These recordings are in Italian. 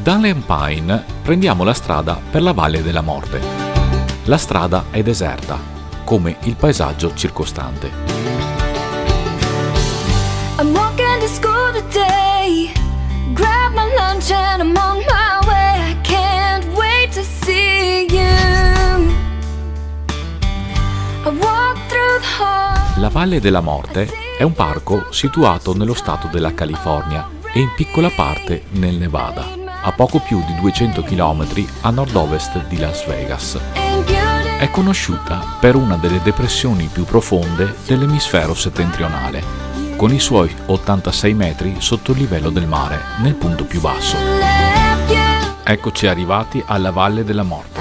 Dunham Pine prendiamo la strada per la Valle della Morte. La strada è deserta, come il paesaggio circostante. I'm walking to school today. Grab my lunch and I'm on my way. I can't wait to see you. I walk through the hall. La Valle della Morte è un parco situato nello stato della California e in piccola parte nel Nevada, a poco più di 200 km a nord-ovest di Las Vegas. È conosciuta per una delle depressioni più profonde dell'emisfero settentrionale, con i suoi 86 metri sotto il livello del mare, nel punto più basso. Eccoci arrivati alla Valle della Morte.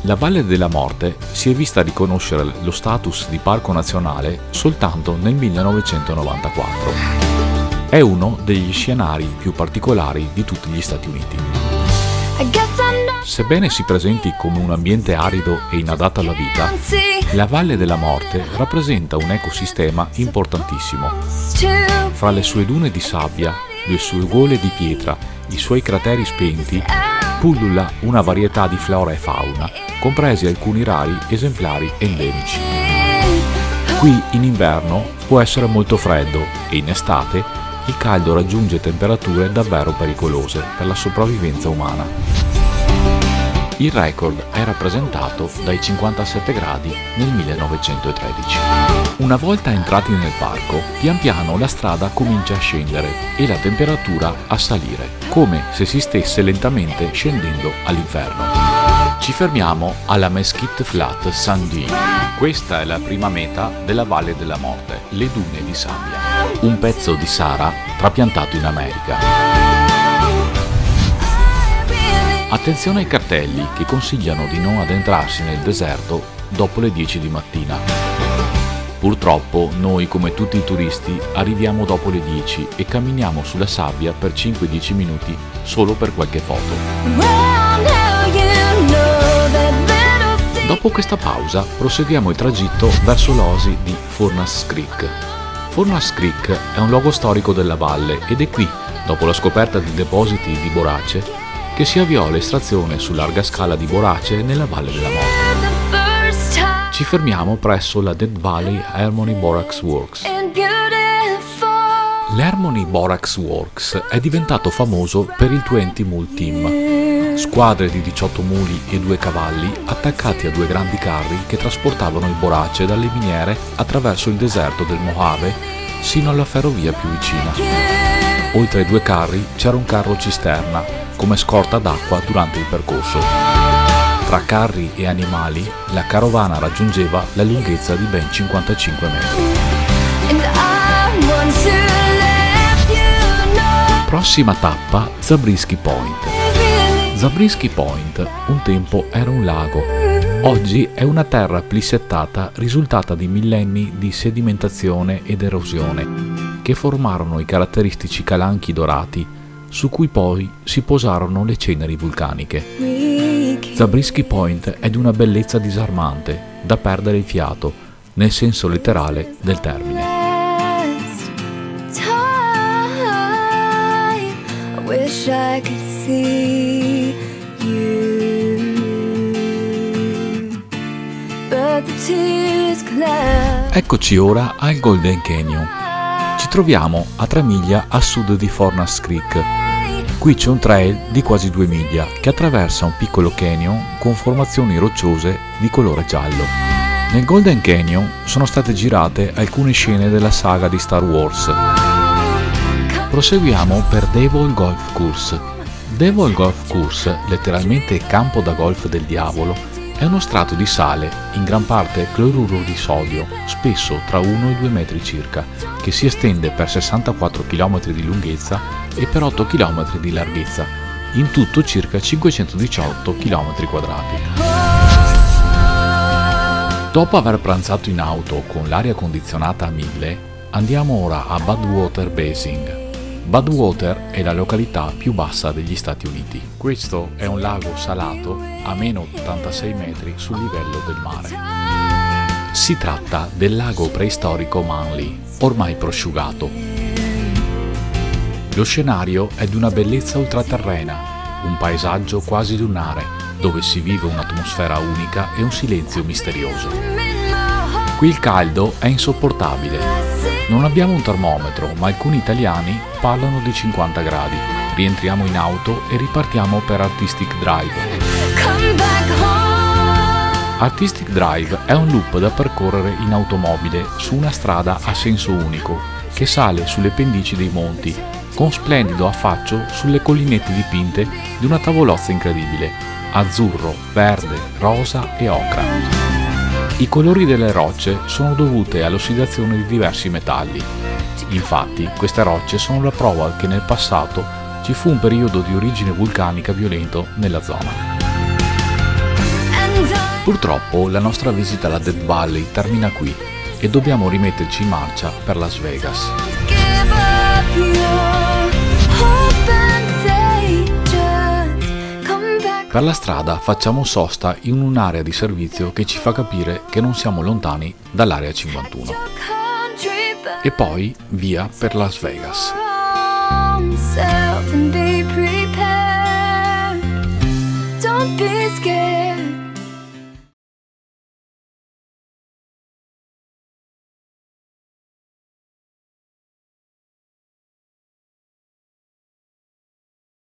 La Valle della Morte si è vista riconoscere lo status di parco nazionale soltanto nel 1994. È uno degli scenari più particolari di tutti gli Stati Uniti. Sebbene si presenti come un ambiente arido e inadatto alla vita, la Valle della Morte rappresenta un ecosistema importantissimo. Fra le sue dune di sabbia, le sue gole di pietra, i suoi crateri spenti, pullula una varietà di flora e fauna, compresi alcuni rari esemplari endemici. Qui in inverno può essere molto freddo e in estate il caldo raggiunge temperature davvero pericolose per la sopravvivenza umana. Il record è rappresentato dai 57 gradi nel 1913. Una volta entrati nel parco, pian piano la strada comincia a scendere e la temperatura a salire, come se si stesse lentamente scendendo all'inferno. Ci fermiamo alla Mesquite Flat Sandine. Questa è la prima meta della Valle della Morte, le dune di sabbia. Un pezzo di Sahara trapiantato in America. Attenzione ai cartelli che consigliano di non addentrarsi nel deserto dopo le 10 di mattina. Purtroppo noi, come tutti i turisti, arriviamo dopo le 10 e camminiamo sulla sabbia per 5-10 minuti solo per qualche foto. Dopo questa pausa proseguiamo il tragitto verso l'oasi di Furnace Creek. Furnace Creek è un luogo storico della valle ed è qui, dopo la scoperta di depositi di borace, che si avviò l'estrazione su larga scala di borace nella Valle della Morte. Ci fermiamo presso la Death Valley Harmony Borax Works. L'Harmony Borax Works è diventato famoso per il 20 Mule Team, squadre di 18 muli e 2 cavalli attaccati a 2 grandi carri che trasportavano il borace dalle miniere attraverso il deserto del Mojave sino alla ferrovia più vicina. Oltre ai 2 carri c'era un carro cisterna come scorta d'acqua durante il percorso. Tra carri e animali, la carovana raggiungeva la lunghezza di ben 55 metri. Prossima tappa, Zabriskie Point. Zabriskie Point un tempo era un lago. Oggi è una terra plissettata risultata di millenni di sedimentazione ed erosione, che formarono i caratteristici calanchi dorati su cui poi si posarono le ceneri vulcaniche. Zabriskie Point è di una bellezza disarmante, da perdere il fiato, nel senso letterale del termine. Eccoci ora al Golden Canyon. Ci troviamo a 3 miglia a sud di Furnace Creek. Qui c'è un trail di quasi 2 miglia che attraversa un piccolo canyon con formazioni rocciose di colore giallo. Nel Golden Canyon sono state girate alcune scene della saga di Star Wars. Proseguiamo per Devil Golf Course. Devil Golf Course, letteralmente campo da golf del diavolo, è uno strato di sale, in gran parte cloruro di sodio, spesso tra 1 e 2 metri circa, che si estende per 64 km di lunghezza e per 8 km di larghezza, in tutto circa 518 km quadrati. Dopo aver pranzato in auto con l'aria condizionata a 1000, andiamo ora a Badwater Basin. Badwater è la località più bassa degli Stati Uniti. Questo è un lago salato a meno 86 metri sul livello del mare. Si tratta del lago preistorico Manly, ormai prosciugato. Lo scenario è di una bellezza ultraterrena, un paesaggio quasi lunare, dove si vive un'atmosfera unica e un silenzio misterioso. Qui il caldo è insopportabile. Non abbiamo un termometro, ma alcuni italiani parlano di 50 gradi. Rientriamo in auto e ripartiamo per Artistic Drive. Artistic Drive è un loop da percorrere in automobile su una strada a senso unico che sale sulle pendici dei monti, con splendido affaccio sulle collinette dipinte di una tavolozza incredibile, azzurro, verde, rosa e ocra. I colori delle rocce sono dovute all'ossidazione di diversi metalli. Infatti, queste rocce sono la prova che nel passato ci fu un periodo di origine vulcanica violento nella zona. Purtroppo la nostra visita alla Death Valley termina qui e dobbiamo rimetterci in marcia per Las Vegas. Per la strada facciamo sosta in un'area di servizio che ci fa capire che non siamo lontani dall'area 51. E poi via per Las Vegas. Don't be scared.